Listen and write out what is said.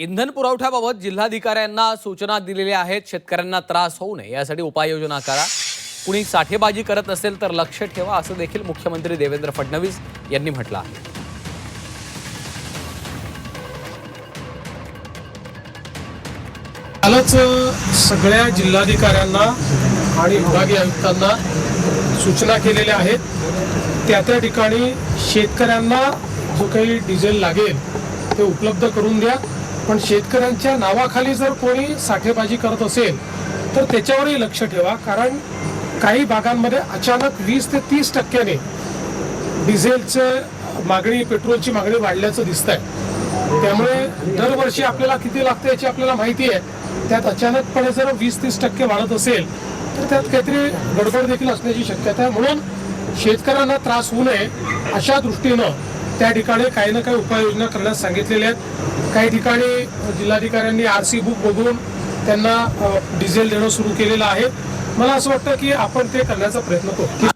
इंधन पुरवठ्याबाबत जिल्हाधिकाऱ्यांना सूचना दिलेल्या आहेत। शेतकऱ्यांना त्रास होऊ नये यासाठी उपाययोजना करा। कुणी साठेबाजी करत असेल तर लक्ष ठेवा, असं देखील मुख्यमंत्री देवेंद्र फडणवीस यांनी म्हटलं आहे। कालच सगळ्या जिल्हाधिकाऱ्यांना आणि विभागीय आयुक्तांना सूचना केलेल्या आहेत। त्या ठिकाणी शेतकऱ्यांना जो काही डिझेल लागेल ते उपलब्ध करून द्या, पण शेतकऱ्यांच्या नावाखाली जर कोणी साठेबाजी करत असेल तर त्याच्यावरही लक्ष ठेवा, कारण काही भागांमध्ये अचानक 20 ते 30% डिझेलचं मागणी, पेट्रोलची मागणी वाढल्याचं दिसतंय। त्यामुळे दरवर्षी आपल्याला किती लागतं याची आपल्याला माहिती आहे, त्यात अचानकपणे जर 20-30% वाढत असेल तर त्यात काहीतरी गडबड देखील असण्याची शक्यता आहे। म्हणून शेतकऱ्यांना त्रास होऊ नये अशा दृष्टीनं त्या ठिकाणी काही ना काही उपाययोजना करण्यास सांगितलेल्या आहेत। काही ठिकाणी जिल्हाधिकाऱ्यांनी RC बुक बघून त्यांना डिझेल देणं सुरू केलेलं आहे। मला असं वाटतं की आपण ते करण्याचा प्रयत्न करू।